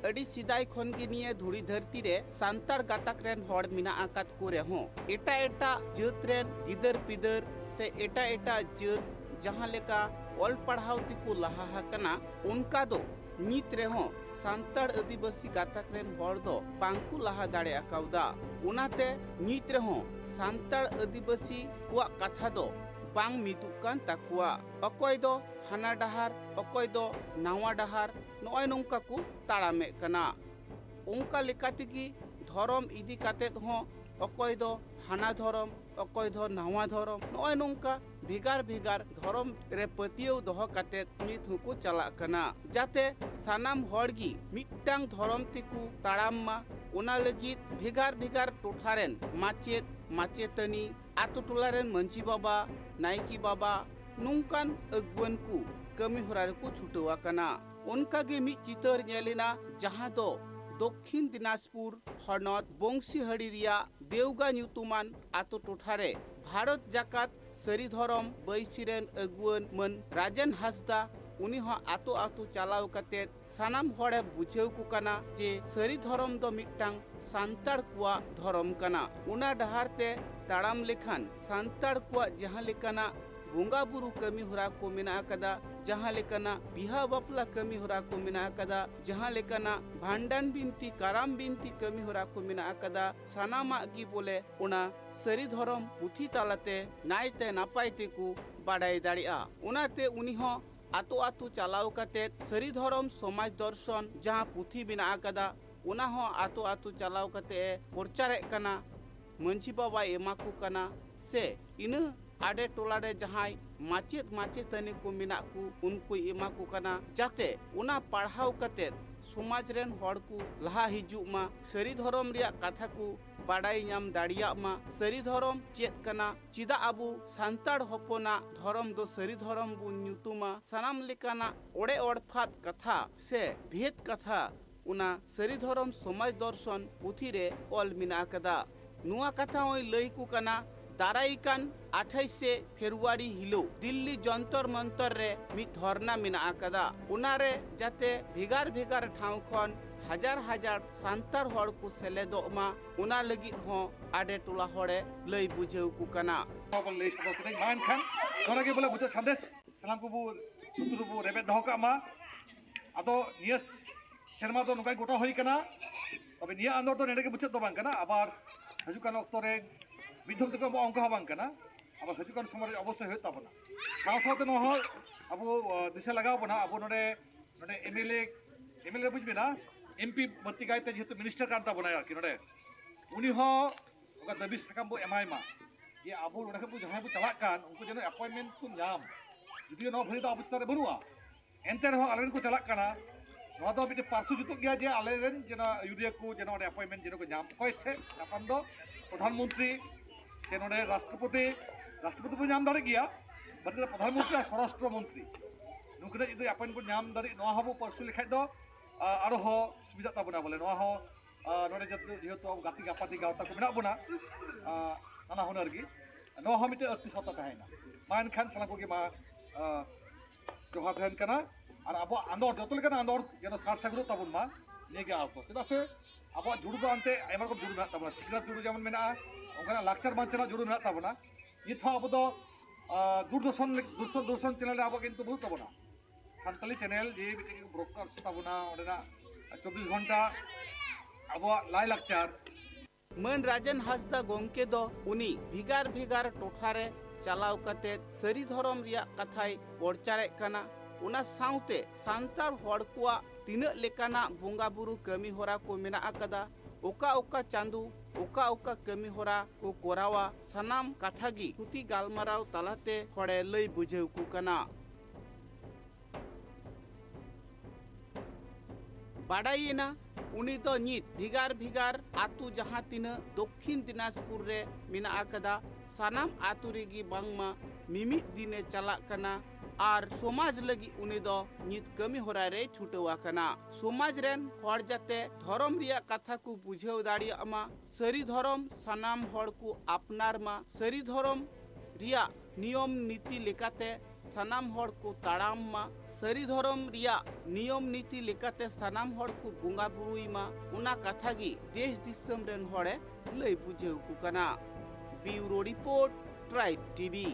अड़ी सिदाय खन गे निये धुड़ी धरती रे सांतार गाताक रेन हड़ मिना आकात को रेहों एटा एटा जात रेन गिदर पिदर से एटा एटा जात जहां लेका ऑल पढ़ाव तिकु लहा हकना उनका दो नीत रेहों सांतार आदिवासी गाताक रेन हड़ दो बांकु लहा दाड़े आकाउदा उनाते नीत रेहों सांतार आदिवासी कुआ कथा दो बांग मिदुकान ताकुआ अकय दो हाना डाहार अकय दो नावा डाहार नय नोंका को ताड़ामे कना उनका लेकातेगी धर्म इदी कातेत हो अकय दो हाना धर्म अकय दो नावा धर्म नय नोंका भेगार भेगार धर्म रे पतियौ दोह कातेत नित हुको चला कना जाते सानाम हड़गी मिट्टांग धर्म तिकु ताड़ाम मा ओना लगित भेगार भेगार टोठारेन माचेत माचेतनी आतु टोलारेन मंची बाबा नायकी बाबा नुंकान अगुवन को कमी होरार को छुटवा कना उनका गे मी चितर नेलिना जहां दो दक्षिण दिनाजपुर हनत बंसीहाड़ी रिया देवगा न्यूतुमान आतु टोठारे भारत जाकात सरी धरम बैसिरेन अगुवन मन राजन हासदा उनी हो आतु आतु चलाव कते सानाम हड़े बुझेव को कना जे सरी धरम दो मिट्टांग सांतार कुआ धरम कना उना डहारते ताड़ाम लेखान सांतार कुआ जहां लेकाना बोंगा बुरु कमी होरा को मेना कदा जहां लेकाना बिहा बापला कमी होरा को मेना कदा जहां लेकाना भांडन बिनती काराम बिनती कमी होरा को मेना कदा सानामा गी बोले उना सरी धरम पुथी तालाते नायते नापायते को बाडाय दाड़िया उनाते उनी हो आतो आतो चलाव कते सरी धरम समाज दर्शन जहां पुथी बिना कदा उना हो आतो आतो चलाव कते प्रचारे कना मंची बाबा एमाकू कना से इन आडे टोलारे जहां माचेत माचेतनी को मिना को उनको एमाकू कना जाते उना पढ़ाव कते समाज रेन हड़ को लहा हिजु मा सरी धरम रिया कथा को बाडाई नाम दाड़िया मा सरी धरम चेत कना चिदा अबु सांताड़ हपना धरम दो सरी धरम बु न्यूतुमा सनाम लेकाना ओड़े ओड़फात कथा से भेद कथा उना सरी धरम समाज दर्शन पुथी रे ऑल मिना कदा नुआ कथा ओई लई को कना दाराईकान 28 फेब्रुआरी हिलो दिल्ली जंतर मंतर रे मी धरना मिना कदा उनारे जाते भेगार भेगार ठाव खन हजार हजार सांतार हड़ को सेलेदो मा उना लगी हो आडे टोला हड़े लई बुझेव को कना लई सदर कते मान खान तोरा के बोले बुझे संदेश सलाम को बु उतुर बु रेबे दहो का मा आदो नियस शर्मा दो नुकाय गोटा होई कना तबे निया अंदर तो नेडे के बुझे दो बांग कना आबार हजु कान ऑक्टो रे विधम तक अंक बांग कना अब हजु कान समय अवश्य होय ताबना साव सावते न हो अब दिशा लगाव बना अब नोडे नोडे एमएलए बुझबेना एमपी भर्ती गायते जेहेतु मिनिस्टर कांता बनाया कि नोडे उनी हो ओका दबी सकाम बो एमाय मा जे अब नोडे को जहां बो चला कान उनको जनो अपॉइंटमेंट को नाम जुदी न भरी दा अवस्था रे बनुआ एंते रहो आलेन को चला काना नोआ दो बिटे पार्सु जुतो गया जे आलेन जना यूरिया को जनो अपॉइंटमेंट जनो को नाम कोय छे नाम दो प्रधानमंत्री से नोडे राष्ट्रपति बो नाम दाड़े गया बटे प्रधानमंत्री और स्वराष्ट्र मंत्री नुकरे जुदी अपॉइंटमेंट नाम दाड़े नोआ हबो पार्सु लेखाय दो आरो हो सुविधा ताबना बोले नोआ हो नोडे जेहेतु गाती गापाती गावता को मेना बना नाना हुनर गी नोआ हो मिटे अर्थी सत्ता तहैना मा एनखान साना को गे मा जोहा तहन कना और अब आंदोर जतो लेकान आंदोर जेनो सार सागुर ताबन मा नेगे आवतो चेदा से अब जुड़ू दो अंते आयमा को जुड़ू ना ताबना सिकरा जुड़ू जेमन मेना ओंकाना लाक्चर मानचना जुड़ू ना ताबना नित हो अब दो दूरदर्शन चैनल अब किंतु बहुत ताबना सानताली चैनल जे बिटे ब्रॉडकास्ट ताबना ओडेना 24 घंटा अब लाई लाक्चर मन राजन हासदा गोमके दो उनी भिगार भिगार टोठारे चलाव कते सरी धरम रिया कथाय प्रचारे कना उना साउते सांतार हड़ कुआ तिना लेकाना बोंगा बुरु कमी होरा को मेना अकदा ओका ओका चांदू ओका ओका कमी होरा को कोरावा सनाम कथागी तुति गालमाराव तालाते हड़े लई बुझेव को कना बाडायेना उनी दो नित भिगार भिगार आतु जहां तिना दक्षिण दिनाजपुर रे मेना अकदा सनाम आतु रेगी बांगमा मिमी दिने चला कना और समाज लगी उनी दो नित कमी होरा रे छुटवा कना समाज रेन हड़ जाते धर्म रिया कथा को बुझेव दाड़िया मा सरी धर्म सनाम हड़ को अपनार मा सरी धर्म रिया नियम नीति लेकाते सनाम हड़ को ताड़ाम मा सरी धर्म रिया नियम नीति लेकाते सनाम हड़ को बोंगा बुरुई मा उना कथा गी देश दिसम रेन हड़े लई बुझेउ कु कना। Bureau report tribe TV.